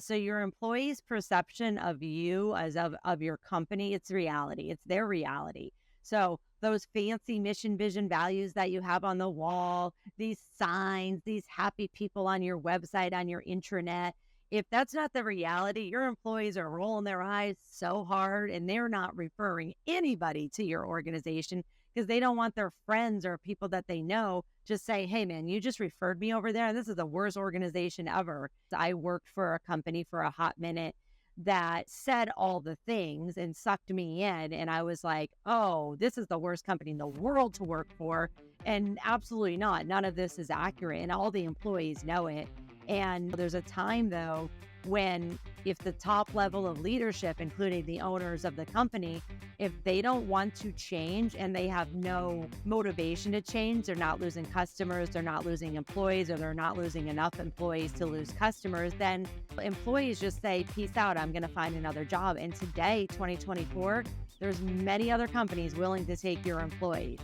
So your employees' perception of you as of your company, it's reality. It's their reality. So those fancy mission, vision, values that you have on the wall, these signs, these happy people on your website, on your intranet, if that's not the reality, your employees are rolling their eyes so hard and they're not referring anybody to your organization because they don't want their friends or people that they know just say, hey, man, you just referred me over there. This is the worst organization ever. I worked for a company for a hot minute that said all the things and sucked me in. And I was like, oh, this is the worst company in the world to work for. And absolutely not. None of this is accurate. And all the employees know it. And there's a time, though, when if the top level of leadership, including the owners of the company, if they don't want to change and they have no motivation to change, they're not losing customers, they're not losing employees, or they're not losing enough employees to lose customers, then employees just say, peace out, I'm going to find another job. And today, 2024, there's many other companies willing to take your employees.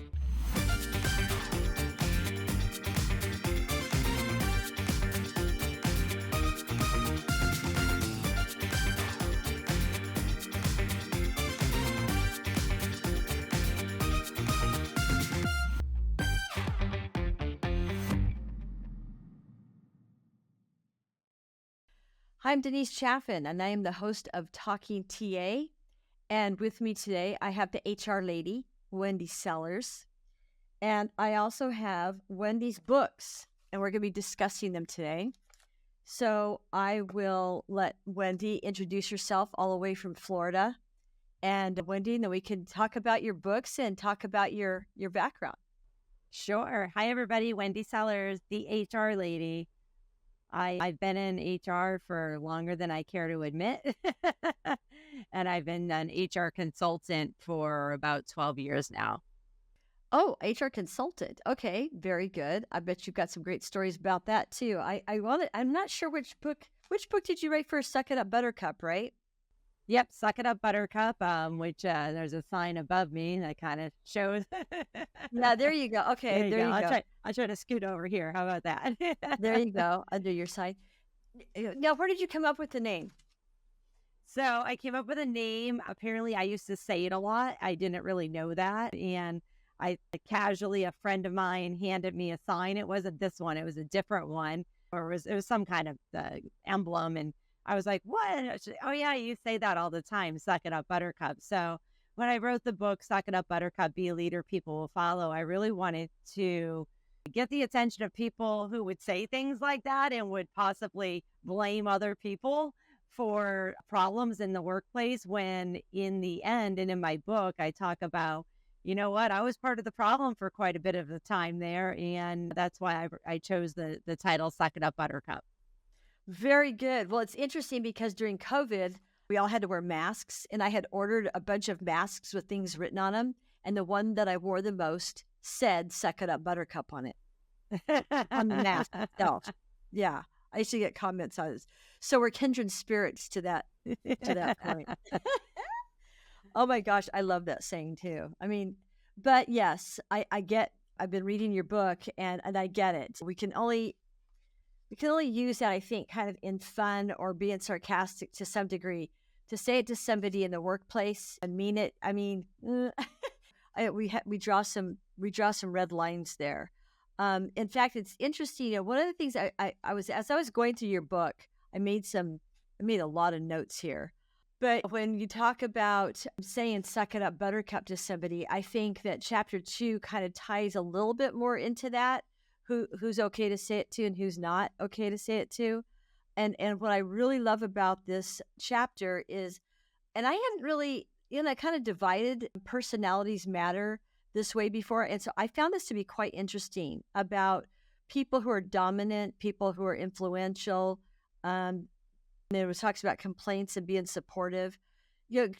Hi, I'm Denise Chaffin, and I am the host of Talking TA. And with me today, I have the HR lady, Wendy Sellers. And I also have Wendy's books, and we're going to be discussing them today. So I will let Wendy introduce herself all the way from Florida. And Wendy, then we can talk about your books and talk about your background. Sure. Hi, everybody. Wendy Sellers, the HR lady. I've been in HR for longer than I care to admit. And I've been an HR consultant for about 12 years now. Oh, HR consultant. Okay, very good. I bet you've got some great stories about that too. I'm not sure which book did you write first? Suck It Up, Buttercup, right? Yep, Suck It Up, Buttercup, which there's a sign above me that kind of shows. Yeah, there you go. Okay, there you go. I'll try to scoot over here. How about that? There you go, under your sign. Now, where did you come up with the name? So I came up with a name. Apparently, I used to say it a lot. I didn't really know that. And I casually, a friend of mine handed me a sign. It wasn't this one. It was a different one. Or it was some kind of emblem. And I was like, what? Oh, yeah, you say that all the time. Suck it up, Buttercup. So when I wrote the book, Suck It Up, Buttercup, Be a Leader, People Will Follow, I really wanted to get the attention of people who would say things like that and would possibly blame other people for problems in the workplace, when in the end, and in my book, I talk about, you know what, I was part of the problem for quite a bit of the time there. And that's why I chose the title Suck It Up, Buttercup. Very good. Well, it's interesting because during COVID, we all had to wear masks, and I had ordered a bunch of masks with things written on them. And the one that I wore the most said Suck It Up, Buttercup on it, on the mask itself. Yeah. I used to get comments on this. So we're kindred spirits to that point. Oh my gosh, I love that saying too. I mean, but yes, I've been reading your book and I get it. We can only use that, I think, kind of in fun or being sarcastic to some degree, to say it to somebody in the workplace and mean it. I mean, we draw some red lines there. In fact, it's interesting. One of the things as I was going through your book, I made a lot of notes here. But when you talk about saying "suck it up, Buttercup" to somebody, I think that chapter 2 kind of ties a little bit more into that. Who's okay to say it to and who's not okay to say it to. And what I really love about this chapter is, and I hadn't really, I kind of divided personalities matter this way before. And so I found this to be quite interesting about people who are dominant, people who are influential. There was talks about complaints and being supportive.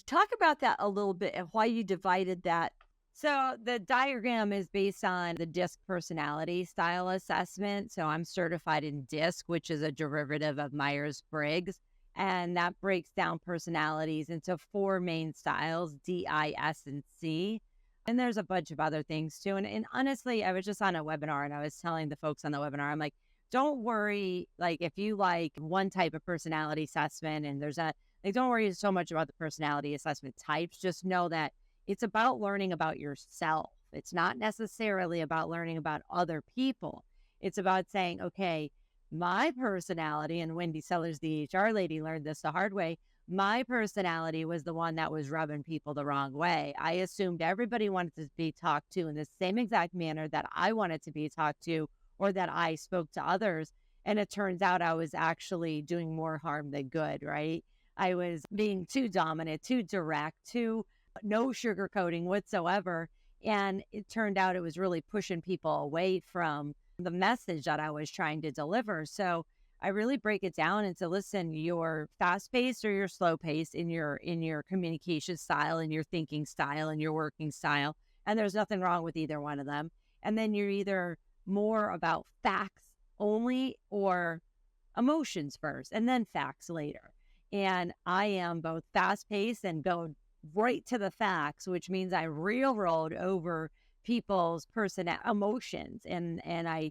Talk about that a little bit and why you divided that. So the diagram is based on the DISC personality style assessment. So I'm certified in DISC, which is a derivative of Myers-Briggs. And that breaks down personalities into 4 main styles, D, I, S, and C. And there's a bunch of other things too. And honestly, I was just on a webinar and I was telling the folks on the webinar, I'm like, don't worry. Like if you like one type of personality assessment and there's a, like, don't worry so much about the personality assessment types. Just know that it's about learning about yourself. It's not necessarily about learning about other people. It's about saying, okay, my personality, and Wendy Sellers, the HR lady, learned this the hard way. My personality was the one that was rubbing people the wrong way. I assumed everybody wanted to be talked to in the same exact manner that I wanted to be talked to or that I spoke to others. And it turns out I was actually doing more harm than good, right? I was being too dominant, too direct, too no sugarcoating whatsoever. And it turned out it was really pushing people away from the message that I was trying to deliver. So I really break it down into, listen, you're fast paced or you're slow paced in your communication style, in your thinking style, and your working style. And there's nothing wrong with either one of them. And then you're either more about facts only or emotions first and then facts later. And I am both fast paced and go right to the facts, which means I railroad over people's emotions. And I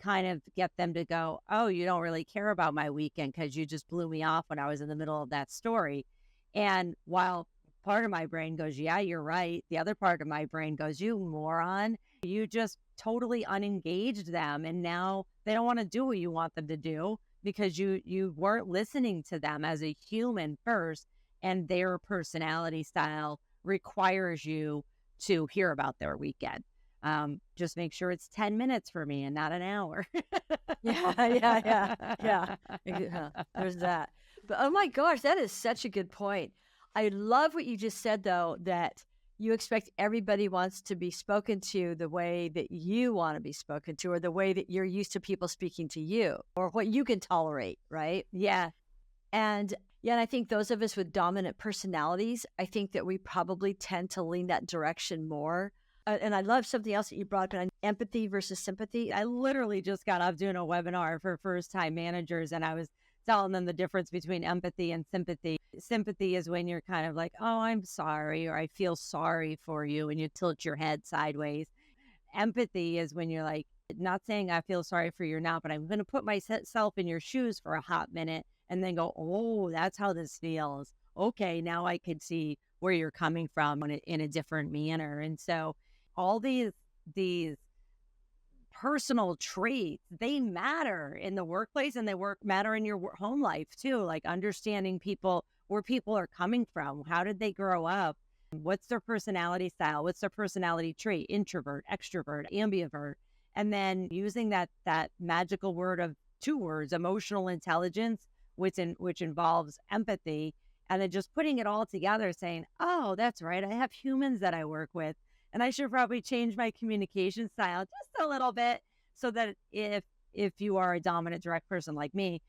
kind of get them to go, oh, you don't really care about my weekend because you just blew me off when I was in the middle of that story. And while part of my brain goes, yeah, you're right, the other part of my brain goes, you moron, you just totally unengaged them. And now they don't want to do what you want them to do because you weren't listening to them as a human first. And their personality style requires you to hear about their weekend. Just make sure it's 10 minutes for me and not an hour. Yeah. There's that. But oh my gosh, that is such a good point. I love what you just said, though, that you expect everybody wants to be spoken to the way that you want to be spoken to, or the way that you're used to people speaking to you, or what you can tolerate, right? Yeah. And yeah, and I think those of us with dominant personalities, I think that we probably tend to lean that direction more. And I love something else that you brought up on empathy versus sympathy. I literally just got off doing a webinar for first time managers, and I was telling them the difference between empathy and sympathy. Sympathy is when you're kind of like, oh, I'm sorry, or I feel sorry for you, and you tilt your head sideways. Empathy is when you're like, not saying I feel sorry for you now, but I'm going to put myself in your shoes for a hot minute and then go, oh, that's how this feels. Okay, now I could see where you're coming from in a different manner. And so all these personal traits, they matter in the workplace, and matter in your home life too, like understanding people, where people are coming from, how did they grow up, what's their personality style, what's their personality trait, introvert, extrovert, ambivert, and then using that magical word of two words, emotional intelligence, which involves empathy, and then just putting it all together, saying, oh, that's right, I have humans that I work with, and I should probably change my communication style just a little bit so that if you are a dominant direct person like me,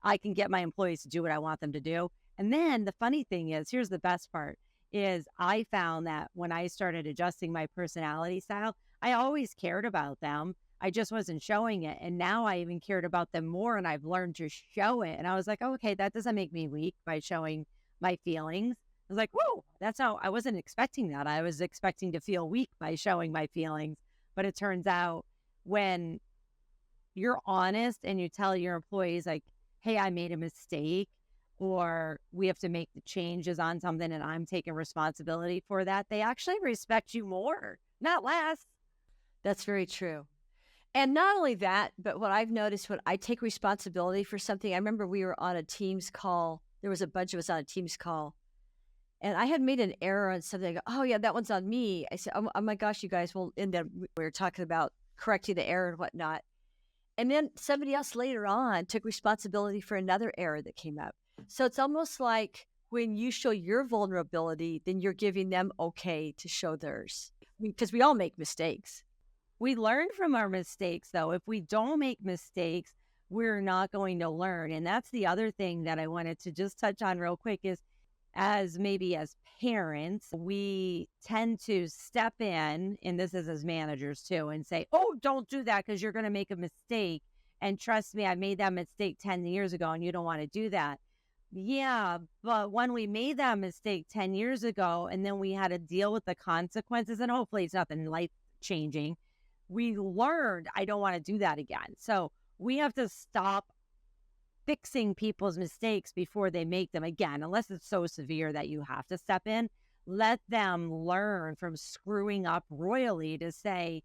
I can get my employees to do what I want them to do. And then the funny thing is, here's the best part, is I found that when I started adjusting my personality style, I always cared about them. I just wasn't showing it. And now I even cared about them more, and I've learned to show it. And I was like, oh, okay, that doesn't make me weak by showing my feelings. I was like, whoa, that's how I wasn't expecting that. I was expecting to feel weak by showing my feelings. But it turns out when you're honest and you tell your employees, like, hey, I made a mistake, or we have to make the changes on something and I'm taking responsibility for that, they actually respect you more, not less. That's very true. And not only that, but what I've noticed when I take responsibility for something, I remember we were on a Teams call. There was a bunch of us on a Teams call. And I had made an error on something. I go, oh, yeah, that one's on me. I said, oh my gosh, you guys. Well, and then we were talking about correcting the error and whatnot. And then somebody else later on took responsibility for another error that came up. So it's almost like when you show your vulnerability, then you're giving them okay to show theirs. Because we all make mistakes. We learn from our mistakes, though. If we don't make mistakes, we're not going to learn. And that's the other thing that I wanted to just touch on real quick is, as parents, we tend to step in, and this is as managers too, and say, oh, don't do that because you're going to make a mistake. And trust me, I made that mistake 10 years ago and you don't want to do that. Yeah, but when we made that mistake 10 years ago and then we had to deal with the consequences, and hopefully it's nothing life changing, we learned I don't want to do that again. So we have to stop fixing people's mistakes before they make them again, unless it's so severe that you have to step in. Let them learn from screwing up royally to say,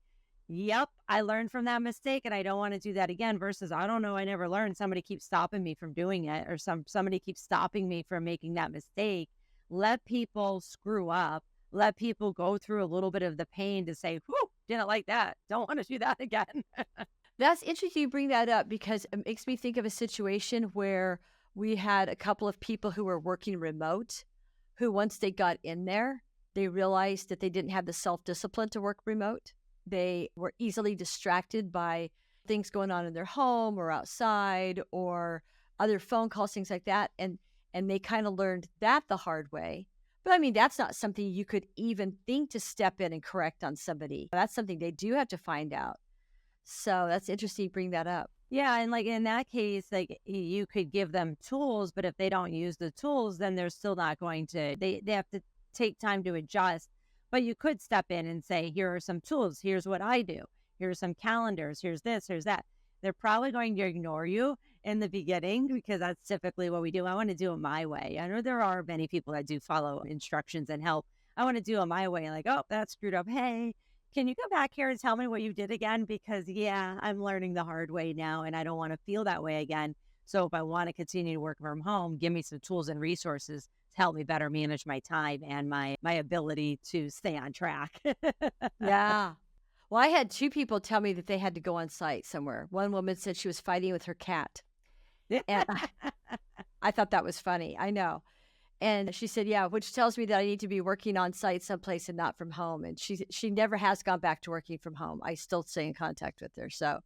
yep, I learned from that mistake and I don't want to do that again, versus I don't know, I never learned. Somebody keeps stopping me from doing it, or somebody keeps stopping me from making that mistake. Let people screw up. Let people go through a little bit of the pain to say, whoo, didn't like that. Don't want to do that again. That's interesting you bring that up because it makes me think of a situation where we had a couple of people who were working remote who, once they got in there, they realized that they didn't have the self-discipline to work remote. They were easily distracted by things going on in their home or outside or other phone calls, things like that. And they kind of learned that the hard way. But I mean, that's not something you could even think to step in and correct on somebody. That's something they do have to find out. So that's interesting you bring that up. Yeah, and like in that case, like you could give them tools, but if they don't use the tools, then they're still not going to, they have to take time to adjust. But you could step in and say, here are some tools. Here's what I do. Here's some calendars. Here's this, here's that. They're probably going to ignore you in the beginning because that's typically what we do. I want to do it my way. I know there are many people that do follow instructions and help. I want to do it my way. Like, oh, that's screwed up. Hey, can you go back here and tell me what you did again? Because yeah, I'm learning the hard way now and I don't want to feel that way again. So if I want to continue to work from home, give me some tools and resources to help me better manage my time and my ability to stay on track. Yeah. Well, I had two people tell me that they had to go on site somewhere. One woman said she was fighting with her cat. And I thought that was funny. I know. And she said, yeah, which tells me that I need to be working on site someplace and not from home. And she never has gone back to working from home. I still stay in contact with her. So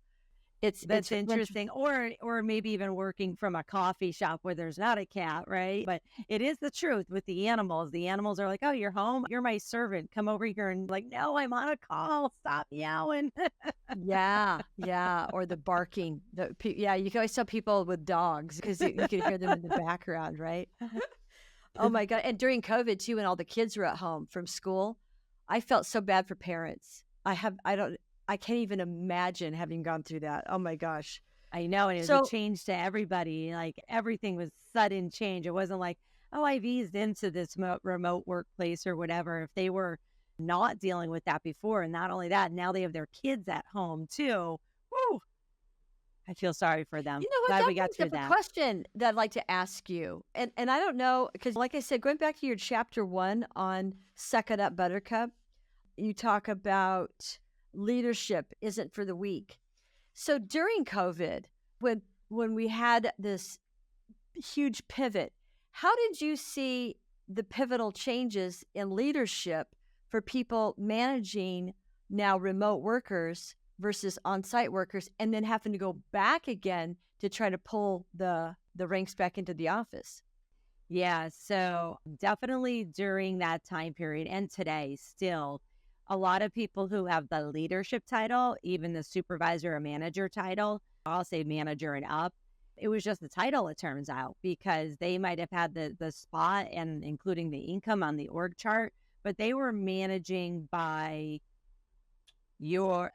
That's interesting. Or maybe even working from a coffee shop where there's not a cat, right? But it is the truth with the animals. The animals are like, oh, you're home? You're my servant. Come over here. And like, no, I'm on a call. Stop yowling. yeah, yeah. Or the barking. Yeah, you can always tell people with dogs because you can hear them in the background, right? Oh my God. And during COVID too, when all the kids were at home from school, I felt so bad for parents. I can't even imagine having gone through that. Oh my gosh. I know. And it was a change to everybody. Like everything was sudden change. It wasn't like, oh, I've eased into this remote workplace or whatever. If they were not dealing with that before, and not only that, now they have their kids at home too. Woo! I feel sorry for them. You know what? Glad That we got brings through up that. a question that I'd like to ask you. And I don't know, because like I said, going back to your chapter 1 on Suck It Up, Buttercup, you talk about leadership isn't for the weak. So during COVID, when we had this huge pivot, how did you see the pivotal changes in leadership for people managing now remote workers versus on-site workers, and then having to go back again to try to pull the ranks back into the office? Yeah, so definitely during that time period and today still, a lot of people who have the leadership title, even the supervisor or manager title, I'll say manager and up, it was just the title, it turns out, because they might have had the spot and including the income on the org chart, but they were managing by I'll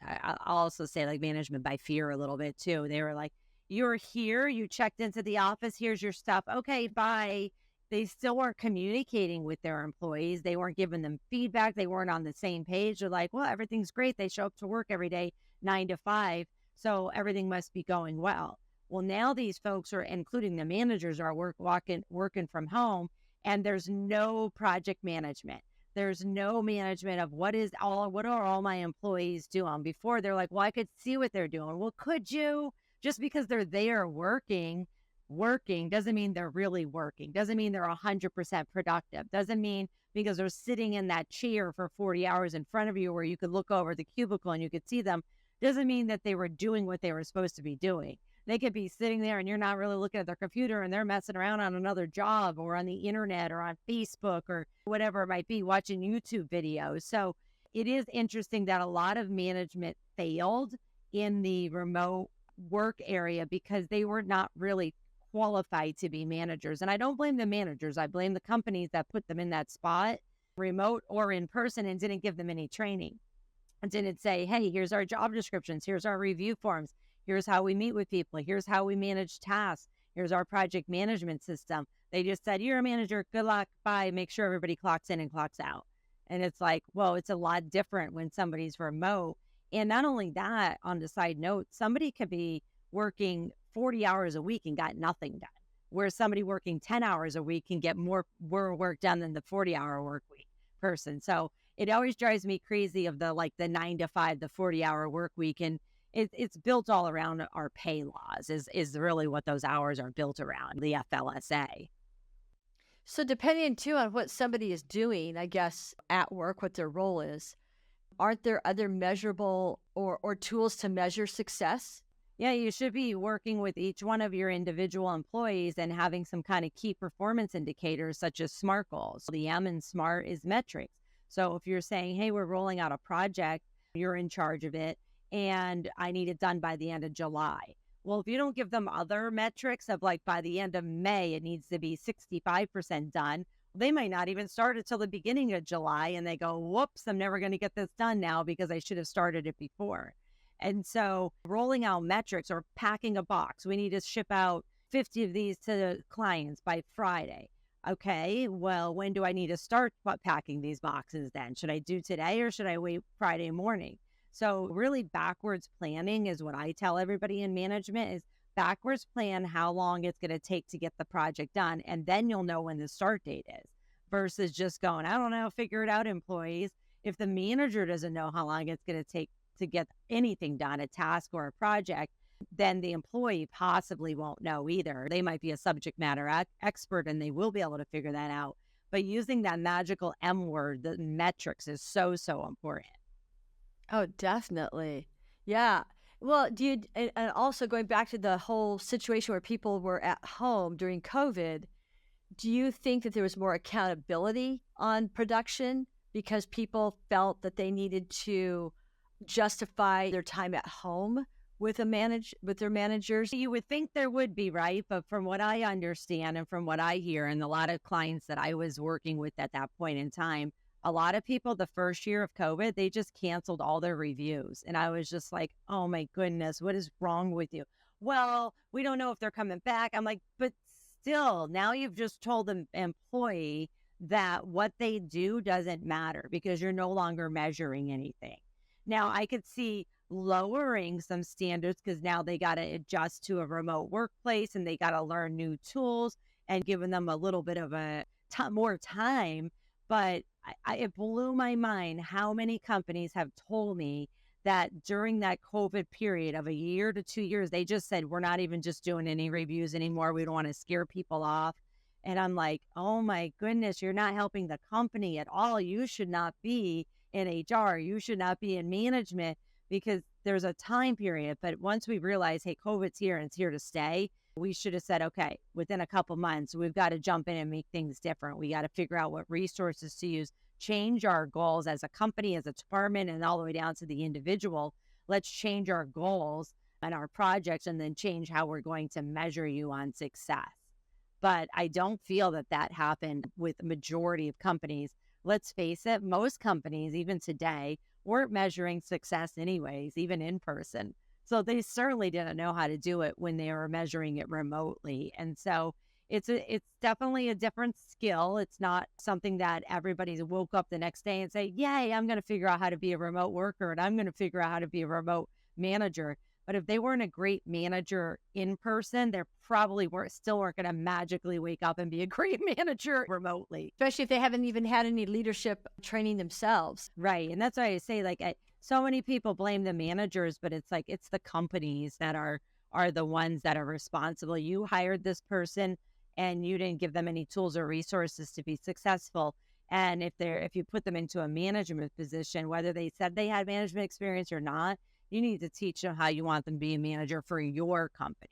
also say like management by fear a little bit too. They were like, you're here, you checked into the office, here's your stuff. Okay, bye. They still weren't communicating with their employees. They weren't giving them feedback. They weren't on the same page. They're like, well, everything's great. They show up to work every day, 9 to 5. So everything must be going well. Well, now these folks are, including the managers, are working from home, and there's no project management. There's no management of what are all my employees doing. Before they're like, well, I could see what they're doing. Well, could you? Just because they're there working doesn't mean they're really working. Doesn't mean they're 100% productive. Doesn't mean because they're sitting in that chair for 40 hours in front of you where you could look over the cubicle and you could see them. Doesn't mean that they were doing what they were supposed to be doing. They could be sitting there and you're not really looking at their computer and they're messing around on another job or on the internet or on Facebook or whatever it might be, watching YouTube videos. So it is interesting that a lot of management failed in the remote work area because they were not really qualified to be managers. And I don't blame the managers. I blame the companies that put them in that spot, remote or in person, and didn't give them any training. And didn't say, hey, here's our job descriptions. Here's our review forms. Here's how we meet with people. Here's how we manage tasks. Here's our project management system. They just said, you're a manager. Good luck. Bye. Make sure everybody clocks in and clocks out. And it's like, well, it's a lot different when somebody's remote. And not only that, on the side note, somebody could be working 40 hours a week and got nothing done, where somebody working 10 hours a week can get more work done than the 40-hour work week person. So it always drives me crazy of the 9 to 5, the 40-hour work week. And it's built all around our pay laws is really what those hours are built around, the FLSA. So depending too on what somebody is doing, I guess, at work, what their role is, aren't there other measurable or tools to measure success? Yeah, you should be working with each one of your individual employees and having some kind of key performance indicators such as SMART goals. The M in SMART is metrics. So if you're saying, hey, we're rolling out a project, you're in charge of it, and I need it done by the end of July. Well, if you don't give them other metrics of by the end of May, it needs to be 65% done, they might not even start until the beginning of July. And they go, whoops, I'm never going to get this done now because I should have started it before. And so rolling out metrics or packing a box, we need to ship out 50 of these to the clients by Friday. Okay, well, when do I need to start packing these boxes then? Should I do today or should I wait Friday morning? So really backwards planning is what I tell everybody in management is backwards plan how long it's going to take to get the project done. And then you'll know when the start date is versus just going, I don't know, figure it out, employees. If the manager doesn't know how long it's going to take to get anything done, a task or a project, then the employee possibly won't know either. They might be a subject matter expert and they will be able to figure that out. But using that magical M word, the metrics is so, so important. Oh, definitely. Yeah. Well, and also going back to the whole situation where people were at home during COVID, do you think that there was more accountability on production because people felt that they needed to justify their time at home with their managers? You would think there would be, right? But from what I understand and from what I hear and a lot of clients that I was working with at that point in time, a lot of people the first year of COVID, they just canceled all their reviews. And I was just like, oh my goodness, what is wrong with you? Well, we don't know if they're coming back. I'm like, but still, now you've just told the employee that what they do doesn't matter because you're no longer measuring anything. Now, I could see lowering some standards because now they got to adjust to a remote workplace and they got to learn new tools and giving them a little bit of more time. But it blew my mind how many companies have told me that during that COVID period of a year to 2 years, they just said, we're not even just doing any reviews anymore. We don't want to scare people off. And I'm like, oh my goodness, you're not helping the company at all. You should not be in HR. You should not be in management because there's a time period. But once we realize, hey, COVID's here and it's here to stay, we should have said, okay, within a couple months, we've got to jump in and make things different. We got to figure out what resources to use, change our goals as a company, as a department, and all the way down to the individual. Let's change our goals and our projects and then change how we're going to measure you on success. But I don't feel that that happened with the majority of companies. Let's face it, most companies, even today, weren't measuring success anyways, even in person. So they certainly didn't know how to do it when they were measuring it remotely. And so it's definitely a different skill. It's not something that everybody's woke up the next day and say, yay, I'm going to figure out how to be a remote worker and I'm going to figure out how to be a remote manager. But if they weren't a great manager in person, they probably weren't going to magically wake up and be a great manager remotely. Especially if they haven't even had any leadership training themselves. Right. And that's why I say, so many people blame the managers, but it's it's the companies that are the ones that are responsible. You hired this person and you didn't give them any tools or resources to be successful. And if you put them into a management position, whether they said they had management experience or not, you need to teach them how you want them to be a manager for your company.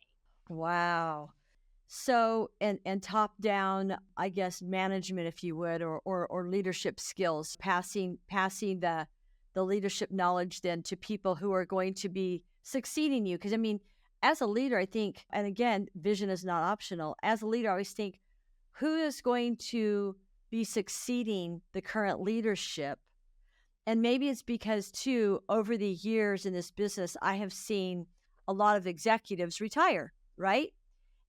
Wow. So, and top down, I guess, management, if you would, or leadership skills, passing the leadership knowledge then to people who are going to be succeeding you. Because I mean, as a leader, I think, and again, vision is not optional. As a leader, I always think, who is going to be succeeding the current leadership? And maybe it's because too, over the years in this business, I have seen a lot of executives retire, right?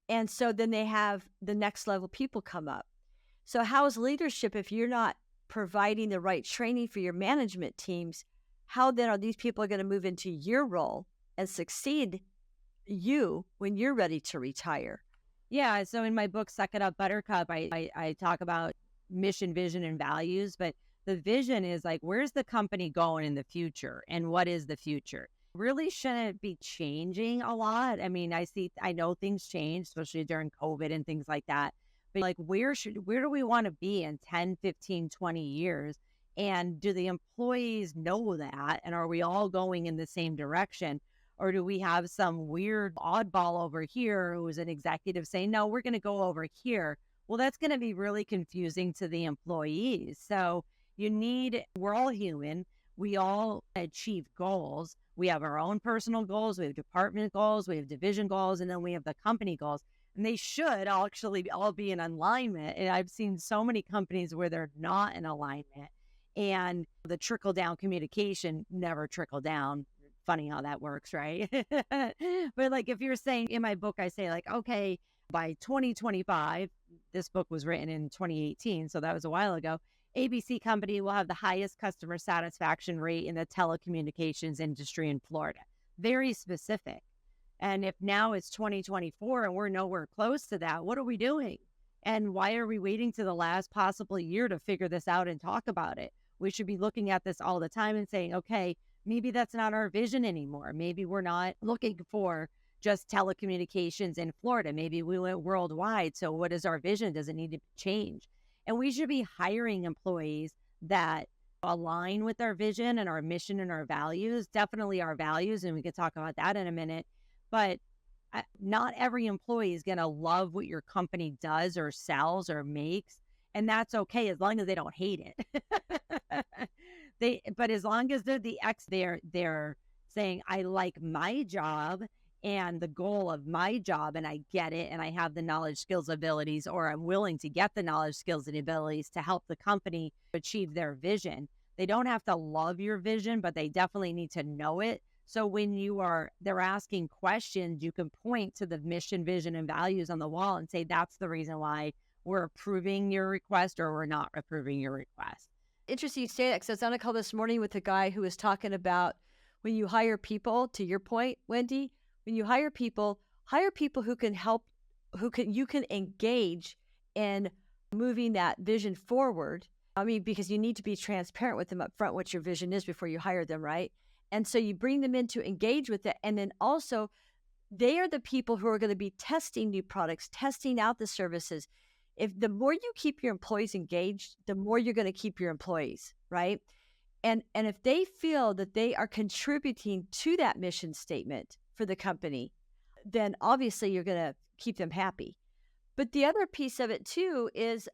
And so then they have the next level people come up. So how is leadership if you're not providing the right training for your management teams? How then are these people going to move into your role and succeed you when you're ready to retire? Yeah. So in my book, Suck It Up, Buttercup, I talk about mission, vision, and values. But the vision is like, where's the company going in the future? And what is the future? Really shouldn't be changing a lot. I mean, I know things change, especially during COVID and things like that. But like, where do we want to be in 10, 15, 20 years? And do the employees know that? And are we all going in the same direction? Or do we have some weird oddball over here who's an executive saying, no, we're going to go over here? Well, that's going to be really confusing to the employees. So we're all human. We all achieve goals. We have our own personal goals. We have department goals. We have division goals. And then we have the company goals. And they should actually all be in alignment. And I've seen so many companies where they're not in alignment. And the trickle down communication never trickle down. Funny how that works, right? But like if you're saying in my book, I say like, okay, by 2025, this book was written in 2018, so that was a while ago. ABC company will have the highest customer satisfaction rate in the telecommunications industry in Florida. Very specific. And if now it's 2024 and we're nowhere close to that, what are we doing? And why are we waiting to the last possible year to figure this out and talk about it? We should be looking at this all the time and saying, okay, maybe that's not our vision anymore. Maybe we're not looking for just telecommunications in Florida. Maybe we went worldwide. So what is our vision? Does it need to change? And we should be hiring employees that align with our vision and our mission and our values, definitely our values. And we could talk about that in a minute. But not every employee is going to love what your company does or sells or makes. And that's okay as long as they don't hate it. But as long as they're saying, I like my job and the goal of my job and I get it and I have the knowledge, skills, abilities, or I'm willing to get the knowledge, skills, and abilities to help the company achieve their vision. They don't have to love your vision, but they definitely need to know it. So when they're asking questions, you can point to the mission, vision, and values on the wall and say, that's the reason why we're approving your request or we're not approving your request. Interesting you say that because I was on a call this morning with a guy who was talking about when you hire people, to your point, Wendy, when you hire people who can help, you can engage in moving that vision forward. I mean, because you need to be transparent with them up front what your vision is before you hire them, right? And so you bring them in to engage with it. And then also they are the people who are going to be testing new products, testing out the services. If the more you keep your employees engaged, the more you're going to keep your employees, right? And if they feel that they are contributing to that mission statement for the company, then obviously you're going to keep them happy. But the other piece of it too is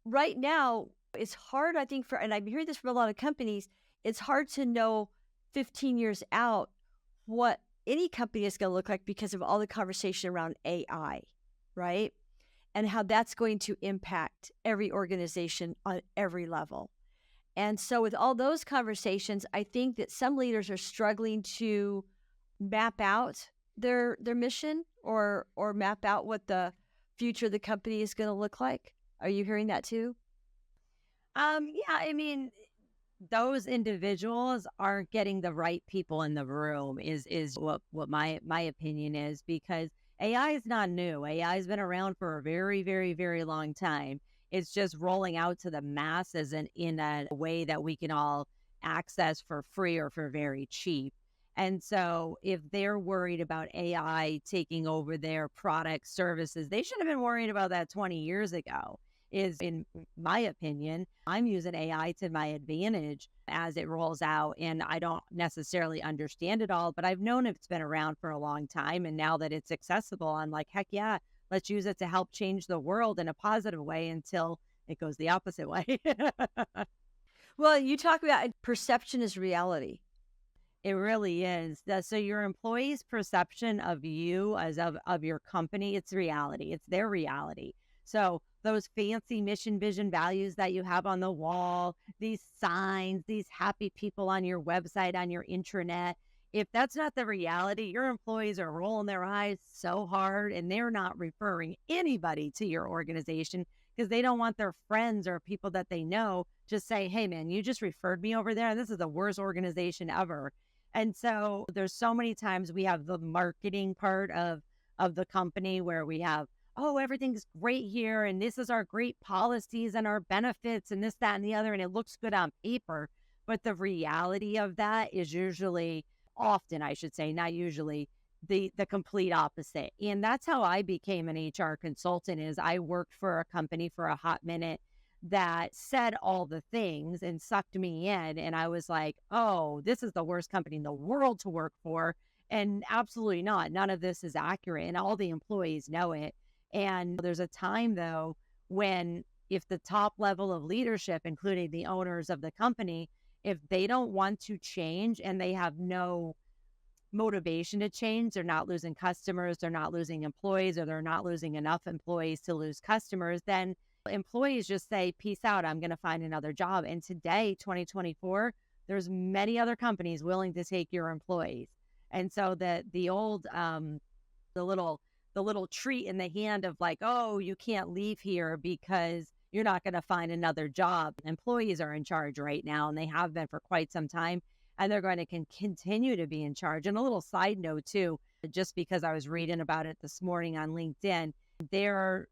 right now it's hard, I think, and I'm hearing this from a lot of companies, it's hard to know 15 years out what any company is going to look like because of all the conversation around AI, right? And how that's going to impact every organization on every level. And so with all those conversations, I think that some leaders are struggling to map out their mission or map out what the future of the company is going to look like. Are you hearing that too? Yeah, I mean, those individuals aren't getting the right people in the room is what my opinion is, because AI is not new. AI has been around for a very, very, very long time. It's just rolling out to the masses and in a way that we can all access for free or for very cheap. And so if they're worried about AI taking over their products, services, they should have been worried about that 20 years ago. Is in my opinion, I'm using AI to my advantage as it rolls out. And I don't necessarily understand it all, but I've known it's been around for a long time. And now that it's accessible, I'm like, heck yeah, let's use it to help change the world in a positive way until it goes the opposite way. Well, you talk about perception is reality. It really is. So your employees' perception of you as of your company, it's reality. It's their reality. So those fancy mission, vision, values that you have on the wall, these signs, these happy people on your website, on your intranet, If that's not the reality, your employees are rolling their eyes so hard and they're not referring anybody to your organization because they don't want their friends or people that they know just say, hey, man, you just referred me over there. This is the worst organization ever. And so there's so many times we have the marketing part of the company where we have, oh, everything's great here. And this is our great policies and our benefits and this, that, and the other. And it looks good on paper. But the reality of that is usually, often, I should say, not usually, the complete opposite. And that's how I became an HR consultant. Is I worked for a company for a hot minute that said all the things and sucked me in, and I was like, oh, this is the worst company in the world to work for. And absolutely not, none of this is accurate, and all the employees know it. And there's a time though when, if the top level of leadership, including the owners of the company, if they don't want to change and they have no motivation to change, they're not losing customers, they're not losing employees, or they're not losing enough employees to lose customers, then employees just say, peace out, I'm going to find another job. And today, 2024, there's many other companies willing to take your employees. And so the old, the little treat in the hand of like, oh, you can't leave here because you're not going to find another job. Employees are in charge right now, and they have been for quite some time, and they're going to continue to be in charge. And a little side note too, just because I was reading about it this morning on LinkedIn, there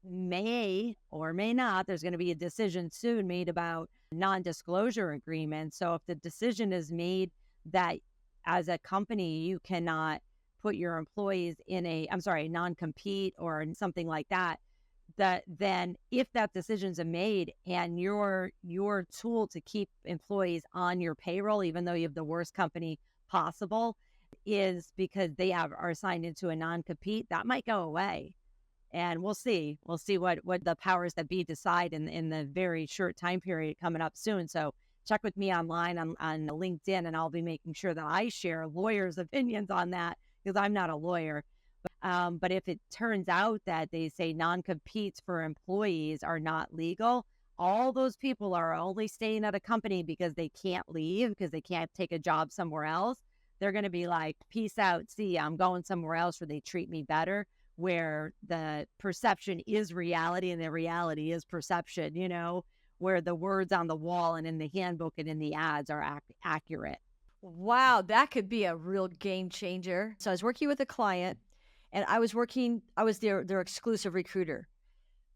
may or may not, there's going to be a decision soon made about non-disclosure agreements. So if the decision is made that as a company, you cannot put your employees in non-compete or something like that, then if that decision's made and your tool to keep employees on your payroll, even though you have the worst company possible, is because they are signed into a non-compete, that might go away. And we'll see what the powers that be decide in the very short time period coming up soon. So check with me online on LinkedIn, and I'll be making sure that I share lawyers' opinions on that, because I'm not a lawyer. But if it turns out that they say non-competes for employees are not legal, all those people are only staying at a company because they can't leave, because they can't take a job somewhere else. They're going to be like, peace out, see ya, I'm going somewhere else where they treat me better, where the perception is reality and the reality is perception, where the words on the wall and in the handbook and in the ads are accurate. Wow, that could be a real game changer. So I was working with a client, and I was their exclusive recruiter,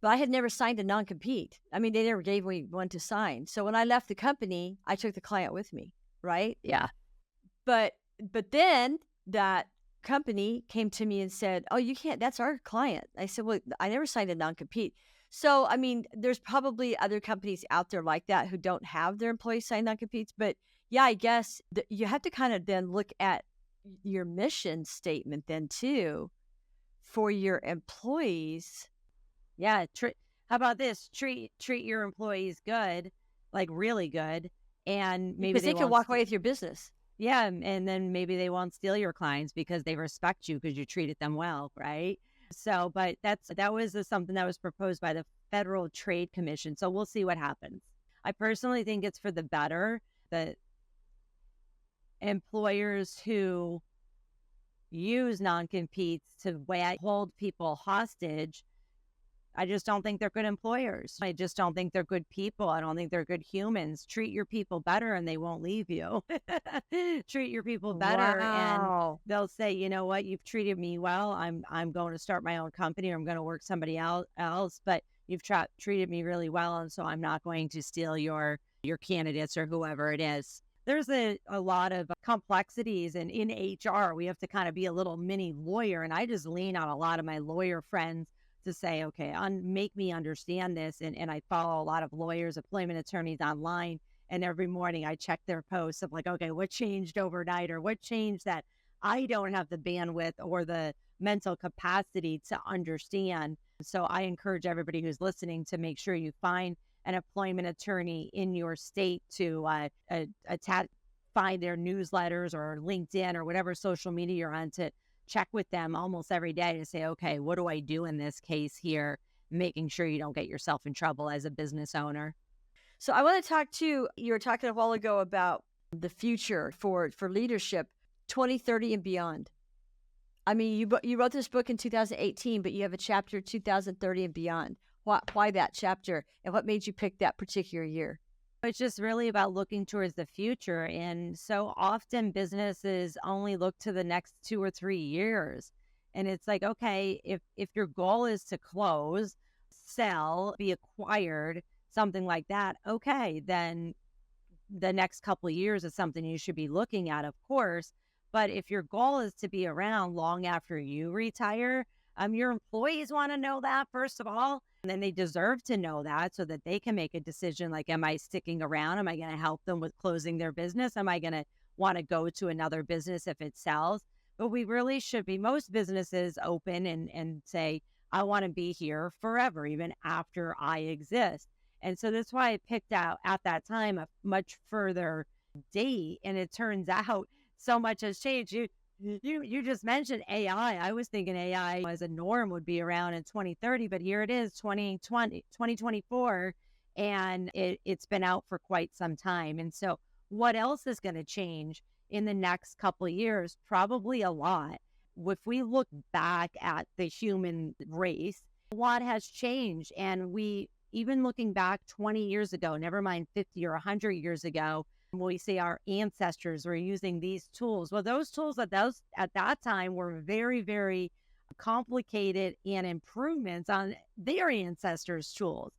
but I had never signed a non-compete. I mean, they never gave me one to sign. So when I left the company, I took the client with me, right? Yeah. But then that company came to me and said, oh, you can't, that's our client. I said, well, I never signed a non-compete. So, I mean, there's probably other companies out there like that who don't have their employees sign non-competes. But yeah, I guess you have to kind of then look at your mission statement then too for your employees. Yeah. How about this? Treat your employees good, like really good. And maybe because they can walk away with your business. Yeah. And then maybe they won't steal your clients because they respect you because you treated them well. Right. So, but that was something that was proposed by the Federal Trade Commission. So we'll see what happens. I personally think it's for the better that employers who use non-competes to hold people hostage, I just don't think they're good employers. I just don't think they're good people. I don't think they're good humans. Treat your people better and they won't leave you. Treat your people better. Wow. And they'll say, you know what, you've treated me well. I'm going to start my own company, or I'm going to work somebody else, but you've treated me really well. And so I'm not going to steal your candidates or whoever it is. There's a lot of complexities, and in HR, we have to kind of be a little mini lawyer. And I just lean on a lot of my lawyer friends to say, okay, make me understand this. And I follow a lot of lawyers, employment attorneys online. And every morning I check their posts of like, okay, what changed overnight, or what changed that I don't have the bandwidth or the mental capacity to understand. So I encourage everybody who's listening to make sure you find an employment attorney in your state to find their newsletters or LinkedIn or whatever social media you're on, to check with them almost every day to say, okay, what do I do in this case here? Making sure you don't get yourself in trouble as a business owner. So I want to talk to you were talking a while ago about the future for leadership. 2030 and beyond. I mean, you wrote this book in 2018, but you have a chapter 2030 and beyond. Why that chapter, and what made you pick that particular year? It's just really about looking towards the future. And so often businesses only look to the next 2 or 3 years. And it's like, okay, if your goal is to close, sell, be acquired, something like that, okay, then the next couple of years is something you should be looking at, of course. But if your goal is to be around long after you retire, your employees want to know that, first of all. And then they deserve to know that so that they can make a decision like, am I sticking around? Am I going to help them with closing their business? Am I going to want to go to another business if it sells? But we really should be, most businesses open and say, I want to be here forever, even after I exist. And so that's why I picked out at that time a much further date. And it turns out so much has changed. You just mentioned AI. I was thinking AI as a norm would be around in 2030, but here it is, 2024, and it's been out for quite some time. And so what else is going to change in the next couple of years? Probably a lot. If we look back at the human race, a lot has changed. And even looking back 20 years ago, never mind 50 or 100 years ago, when we say our ancestors were using these tools, well, those tools at that time were very, very complicated and improvements on their ancestors' tools.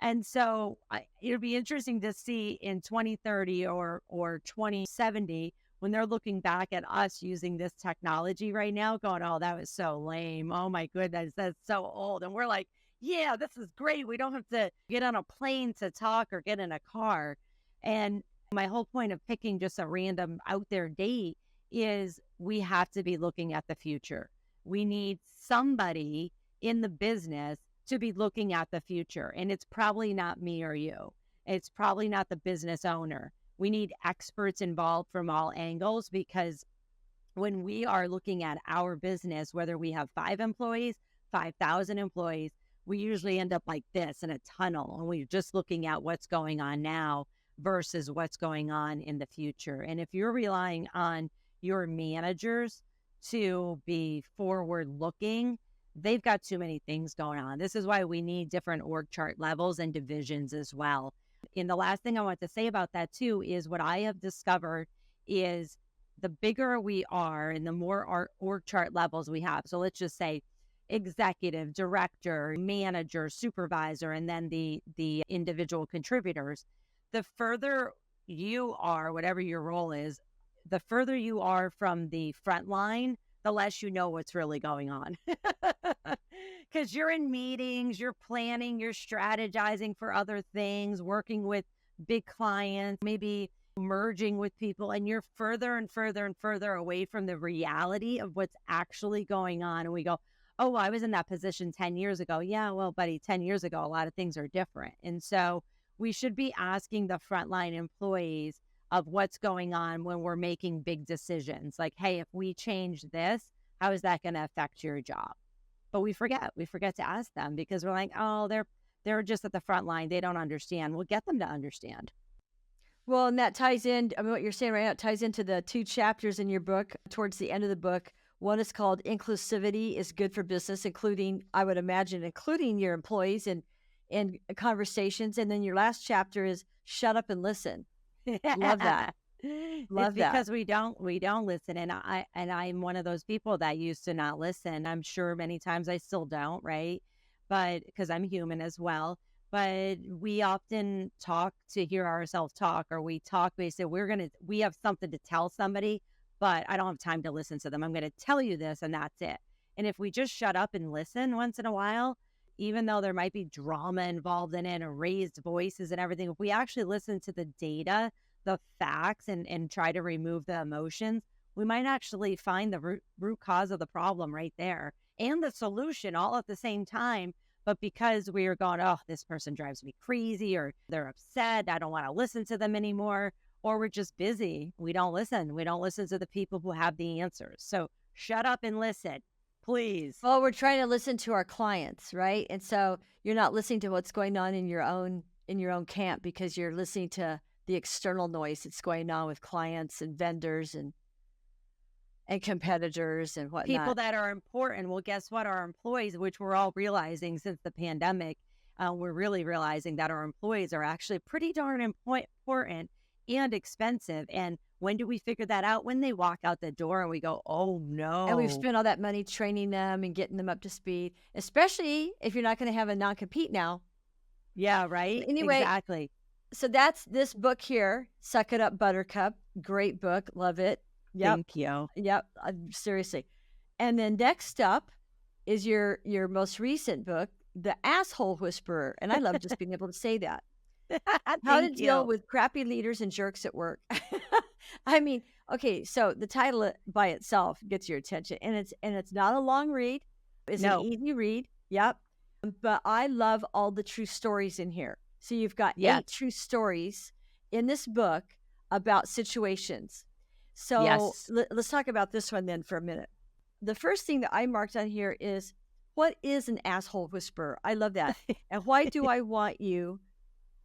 And so it'll be interesting to see in 2030 or 2070 when they're looking back at us using this technology right now, going, oh, that was so lame. Oh my goodness, that's so old. And we're like, yeah, this is great. We don't have to get on a plane to talk or get in a car. And my whole point of picking just a random out there date is we have to be looking at the future. We need somebody in the business to be looking at the future. And it's probably not me or you. It's probably not the business owner. We need experts involved from all angles, because when we are looking at our business, whether we have 5 employees, 5,000 employees, we usually end up like this in a tunnel, and we're just looking at what's going on now versus what's going on in the future. And if you're relying on your managers to be forward looking, they've got too many things going on. This is why we need different org chart levels and divisions as well. And the last thing I want to say about that too is what I have discovered is the bigger we are and the more our org chart levels we have. So let's just say executive, director, manager, supervisor, and then the individual contributors. The further you are, whatever your role is, the further you are from the front line, the less you know what's really going on. Because you're in meetings, you're planning, you're strategizing for other things, working with big clients, maybe merging with people, and you're further and further and further away from the reality of what's actually going on. And we go, oh, well, I was in that position 10 years ago. Yeah, well, buddy, 10 years ago, a lot of things are different. And so we should be asking the frontline employees of what's going on when we're making big decisions. Like, hey, if we change this, how is that going to affect your job? But we forget to ask them because we're like, oh, they're just at the front line. They don't understand. We'll get them to understand. Well, and that ties in, I mean, what you're saying right now, it ties into the 2 chapters in your book towards the end of the book. One is called Inclusivity is Good for Business, including, I would imagine, including your employees and conversations. And then your last chapter is Shut Up and Listen. Love that. Love that. Because we don't listen. And I'm one of those people that used to not listen. I'm sure many times I still don't, right? But because I'm human as well. But we often talk to hear ourselves talk, or we talk, we say we have something to tell somebody, but I don't have time to listen to them. I'm going to tell you this and that's it. And if we just shut up and listen once in a while, even though there might be drama involved in it and raised voices and everything, if we actually listen to the data, the facts, and try to remove the emotions, we might actually find the root cause of the problem right there and the solution all at the same time. But because we are going, oh, this person drives me crazy, or they're upset, I don't want to listen to them anymore, or we're just busy, we don't listen. We don't listen to the people who have the answers. So shut up and listen, please. Well, we're trying to listen to our clients, right? And so you're not listening to what's going on in your own camp because you're listening to the external noise that's going on with clients and vendors. And and competitors and People whatnot. that are important. Well, guess what? Our employees, which we're all realizing since the pandemic, we're really realizing that our employees are actually pretty darn important and expensive. And when do we figure that out? When they walk out the door and we go, oh And we've no. spent all that money training them and getting them up to speed, especially if you're not going to have a non-compete now. Yeah, But right? anyway, Exactly. so that's this book here, Suck It Up, Buttercup. Great book. Love it. Yep. Thank you. Yep. Seriously. And then next up is your most recent book, The Asshole Whisperer. And I love just being able to say that. How to Thank deal you. with crappy leaders and jerks at work. I mean, okay, so the title by itself gets your attention, and it's not a long read. It's an No. easy read. Yep. But I love all the true stories in here. So you've got 8 Yes. true stories in this book about situations. So Yes. let's talk about this one then for a minute. The first thing that I marked on here is, what is an asshole whisperer? I love that. And why do I want you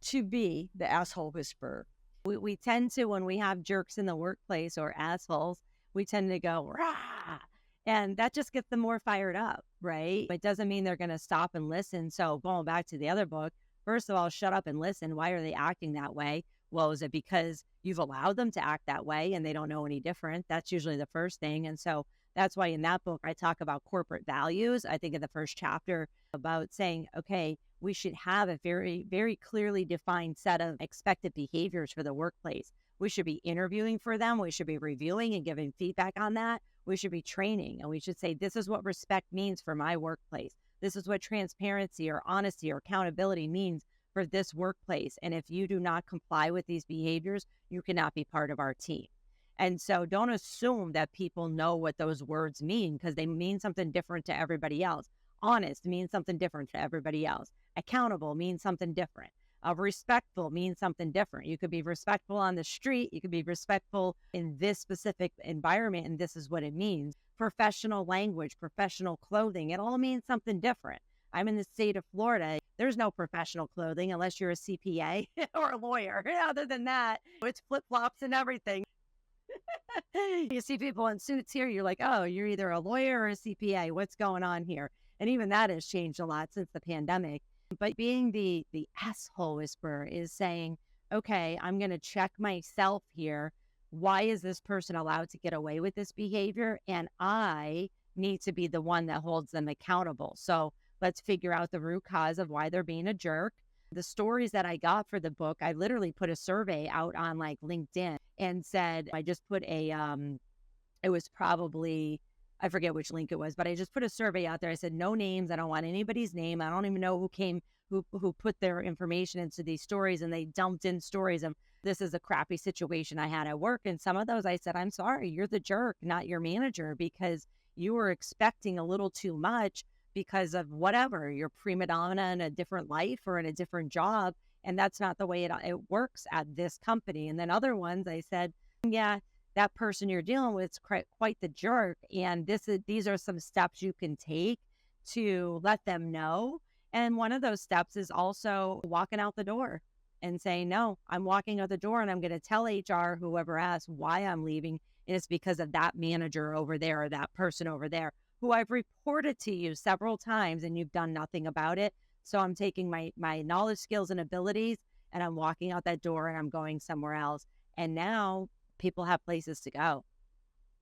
to be the asshole whisperer? We tend to, when we have jerks in the workplace or assholes, we tend to go, rah, and that just gets them more fired up, right? It doesn't mean they're going to stop and listen. So going back to the other book, first of all, shut up and listen. Why are they acting that way? Well, is it because you've allowed them to act that way and they don't know any different? That's usually the first thing. And so that's why in that book, I talk about corporate values. I think in the first chapter about saying, okay, we should have a very, very clearly defined set of expected behaviors for the workplace. We should be interviewing for them. We should be reviewing and giving feedback on that. We should be training, and we should say, this is what respect means for my workplace. This is what transparency or honesty or accountability means for this workplace. And if you do not comply with these behaviors, you cannot be part of our team. And so don't assume that people know what those words mean, because they mean something different to everybody else. Honest means something different to everybody else. Accountable means something different. Respectful means something different. You could be respectful on the street. You could be respectful in this specific environment, and this is what it means. Professional language, professional clothing, it all means something different. I'm in the state of Florida. There's no professional clothing unless you're a CPA or a lawyer. Other than that, it's flip-flops and everything. You see people in suits here, you're like, oh, you're either a lawyer or a CPA. What's going on here? And even that has changed a lot since the pandemic. But being the asshole whisperer is saying, okay, I'm going to check myself here. Why is this person allowed to get away with this behavior? And I need to be the one that holds them accountable. So let's figure out the root cause of why they're being a jerk. The stories that I got for the book, I literally put a survey out on like LinkedIn and said, I just put a, it was probably, I forget which link it was, but I just put a survey out there. I said, no names. I don't want anybody's name. I don't even know who put their information into these stories, and they dumped in stories of, this is a crappy situation I had at work. And some of those I said, I'm sorry, you're the jerk, not your manager, because you were expecting a little too much because of whatever, your prima donna in a different life or in a different job. And that's not the way it works at this company. And then other ones, I said, yeah, that person you're dealing with is quite the jerk. And these are some steps you can take to let them know. And one of those steps is also walking out the door and saying, no, I'm walking out the door and I'm going to tell HR, whoever asks, why I'm leaving. And it's because of that manager over there or that person over there who I've reported to you several times and you've done nothing about it. So I'm taking my knowledge, skills, and abilities, and I'm walking out that door and I'm going somewhere else. And now people have places to go.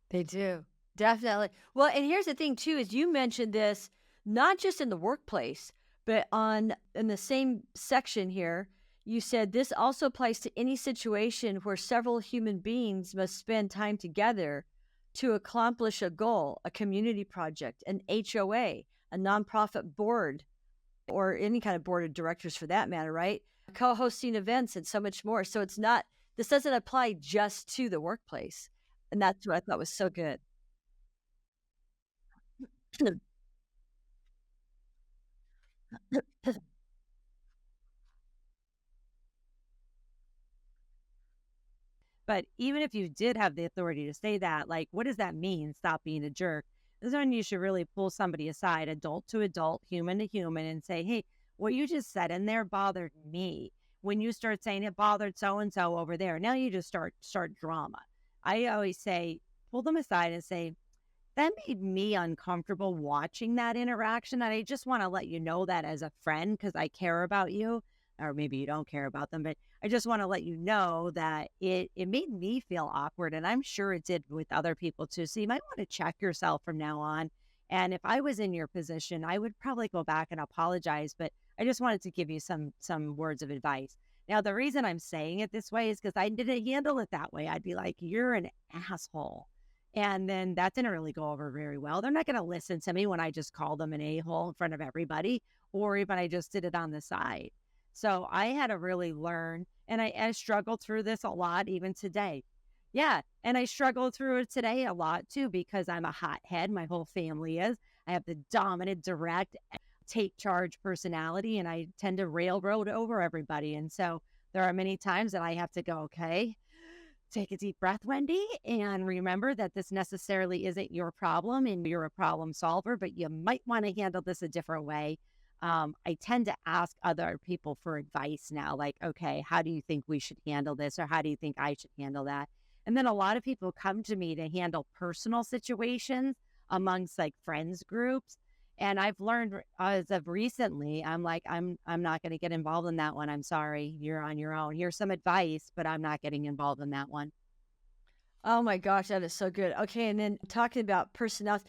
They do. Definitely. Well, and here's the thing too, is you mentioned this not just in the workplace, but in the same section here, you said this also applies to any situation where several human beings must spend time together to accomplish a goal, a community project, an HOA, a nonprofit board, or any kind of board of directors for that matter, right? Co-hosting events and so much more. So this doesn't apply just to the workplace. And that's what I thought was so good. But even if you did have the authority to say that, like, what does that mean? Stop being a jerk. This is when you should really pull somebody aside, adult to adult, human to human, and say, hey, what you just said in there bothered me. When you start saying it bothered so and so over there, now you just start drama. I always say, pull them aside and say, that made me uncomfortable watching that interaction. And I just want to let you know that as a friend, because I care about you, or maybe you don't care about them, but I just want to let you know that it made me feel awkward. And I'm sure it did with other people too. So you might want to check yourself from now on. And if I was in your position, I would probably go back and apologize. But I just wanted to give you some words of advice. Now, the reason I'm saying it this way is because I didn't handle it that way. I'd be like, you're an asshole. And then that didn't really go over very well. They're not going to listen to me when I just call them an a-hole in front of everybody, or even I just did it on the side. So I had to really learn, and I struggled through this a lot even today. Yeah, and I struggled through it today a lot too because I'm a hothead. My whole family is. I have the dominant, direct, take charge personality, and I tend to railroad over everybody. And so there are many times that I have to go, okay, take a deep breath, Wendy, and remember that this necessarily isn't your problem and you're a problem solver, but you might want to handle this a different way. I tend to ask other people for advice now, like, okay, how do you think we should handle this? Or how do you think I should handle that? And then a lot of people come to me to handle personal situations amongst like friends groups. And I've learned as of recently, I'm like, I'm not going to get involved in that one. I'm sorry. You're on your own. Here's some advice, but I'm not getting involved in that one. Oh my gosh, that is so good. Okay, and then talking about personality,